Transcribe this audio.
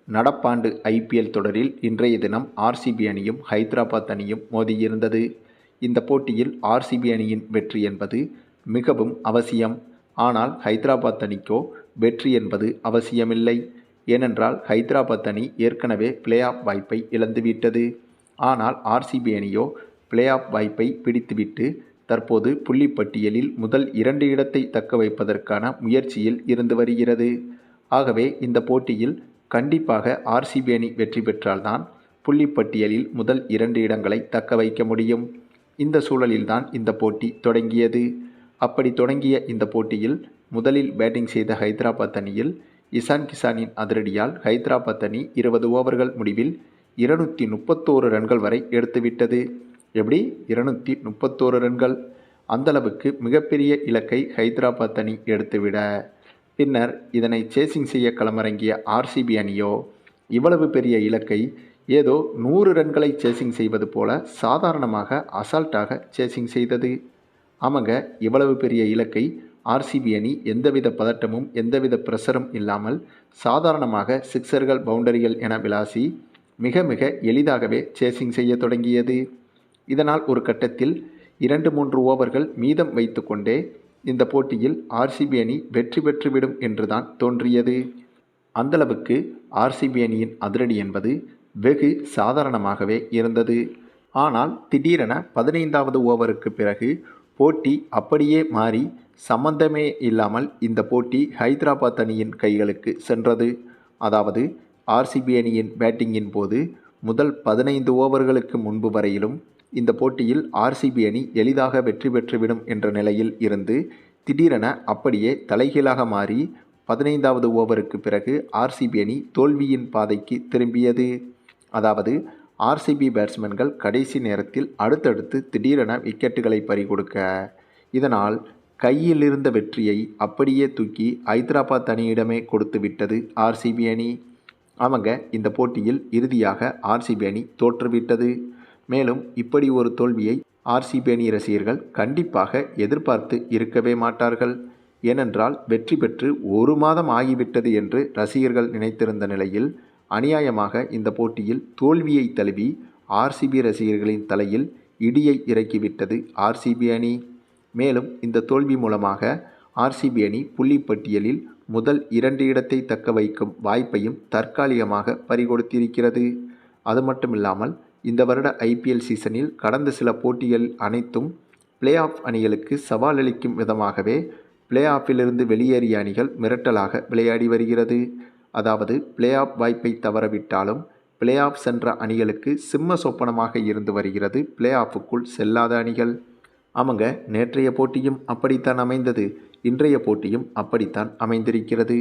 நடப்பாண்டு ஐபிஎல் தொடரில் இன்றைய தினம் ஆர்சிபி அணியும் ஹைதராபாத் அணியும் மோதியிருந்தது. இந்த போட்டியில் ஆர்சிபி அணியின் வெற்றி என்பது மிகவும் அவசியம். ஆனால் ஹைதராபாத் அணிக்கோ வெற்றி என்பது அவசியமில்லை. ஏனென்றால் ஹைதராபாத் அணி ஏற்கனவே பிளே ஆஃப் வாய்ப்பை இழந்துவிட்டது. ஆனால் ஆர்சிபி அணியோ பிளே ஆஃப் வாய்ப்பை பிடித்துவிட்டு தற்போது புள்ளிப்பட்டியலில் முதல் 2 இடத்தை தக்க வைப்பதற்கான முயற்சியில் இருந்து வருகிறது. ஆகவே இந்த போட்டியில் கண்டிப்பாக ஆர்சிபி அணி வெற்றி பெற்றால்தான் புள்ளிப்பட்டியலில் முதல் 2 இடங்களை தக்க வைக்க முடியும். இந்த சூழலில்தான் இந்த போட்டி தொடங்கியது. அப்படி தொடங்கிய இந்த போட்டியில் முதலில் பேட்டிங் செய்த ஹைதராபாத் அணியில் இசான் கிசானின் அதிரடியால் ஹைதராபாத் அணி 20 ஓவர்கள் முடிவில் 231 ரன்கள் வரை எடுத்துவிட்டது. எப்படி 231 ரன்கள்? அந்தளவுக்கு மிகப்பெரிய இலக்கை ஹைதராபாத் அணி எடுத்துவிட பின்னர் இதனை சேசிங் செய்ய களமிறங்கிய ஆர்சிபி அணியோ இவ்வளவு பெரிய இலக்கை ஏதோ 100 ரன்களை சேசிங் செய்வது போல சாதாரணமாக அசால்ட்டாக சேசிங் செய்தது. ஆமாங்க, இவ்வளவு பெரிய இலக்கை ஆர்சிபி அணி எந்தவித பதட்டமும் எந்தவித பிரஷரும் இல்லாமல் சாதாரணமாக சிக்சர்கள் பவுண்டரிகள் என விளாசி மிக மிக எளிதாகவே சேசிங் செய்ய தொடங்கியது. இதனால் ஒரு கட்டத்தில் 2-3 ஓவர்கள் மீதம் வைத்து கொண்டே இந்த போட்டியில் ஆர்சிபி அணி வெற்றி பெற்றுவிடும் என்றுதான் தோன்றியது. அந்தளவுக்கு ஆர்சிபி அணியின் அதிரடி என்பது வெகு சாதாரணமாகவே இருந்தது. ஆனால் திடீரென 15வது ஓவருக்கு பிறகு போட்டி அப்படியே மாறி சம்பந்தமே இல்லாமல் இந்த போட்டி ஹைதராபாத் அணியின் கைகளுக்கு சென்றது. அதாவது ஆர்சிபி அணியின் பேட்டிங்கின் போது முதல் 15 ஓவர்களுக்கு முன்பு வரையிலும் இந்த போட்டியில் ஆர்சிபி அணி எளிதாக வெற்றி பெற்றுவிடும் என்ற நிலையில் இருந்து திடீரென அப்படியே தலைகீழாக மாறி 15வது ஓவருக்கு பிறகு ஆர்சிபி அணி தோல்வியின் பாதைக்கு திரும்பியது. அதாவது ஆர்சிபி பேட்ஸ்மேன்கள் கடைசி நேரத்தில் அடுத்தடுத்து திடீரென விக்கெட்டுகளை பறிகொடுக்க இதனால் கையில் இருந்த வெற்றியை அப்படியே தூக்கி ஹைதராபாத் அணியிடமே கொடுத்து விட்டது ஆர்சிபி அணி. அவங்க இந்த போட்டியில் இறுதியாக ஆர்சிபி அணி தோற்றுவிட்டது. மேலும் இப்படி ஒரு தோல்வியை ஆர்சிபி அணி ரசிகர்கள் கண்டிப்பாக எதிர்பார்த்து இருக்கவே மாட்டார்கள். ஏனென்றால் வெற்றி பெற்று 1 மாதம் ஆகிவிட்டது என்று ரசிகர்கள் நினைத்திருந்த நிலையில் அநியாயமாக இந்த போட்டியில் தோல்வியை தழுவி ஆர்சிபி ரசிகர்களின் தலையில் இடியை இறக்கிவிட்டது ஆர்சிபி அணி. மேலும் இந்த தோல்வி மூலமாக ஆர்சிபி அணி புள்ளிப்பட்டியலில் முதல் 2 இடத்தை தக்க வைக்கும் வாய்ப்பையும் தற்காலிகமாக பறிகொடுத்திருக்கிறது. அது மட்டுமில்லாமல் இந்த வருட ஐபிஎல் சீசனில் கடந்த சில போட்டிகள் அனைத்தும் பிளே ஆஃப் அணிகளுக்கு சவால் அளிக்கும் விதமாகவே பிளே ஆஃபிலிருந்து வெளியேறிய அணிகள் மிரட்டலாக விளையாடி வருகிறது. அதாவது பிளே ஆஃப் வாய்ப்பை தவறவிட்டாலும் பிளே ஆஃப் சென்ற அணிகளுக்கு சிம்ம சொப்பனமாக இருந்து வருகிறது பிளே ஆஃபுக்குள் செல்லாத அணிகள். ஆமாங்க, நேற்றைய போட்டியும் அப்படித்தான் அமைந்தது. இன்றைய போட்டியும் அப்படித்தான் அமைந்திருக்கிறது.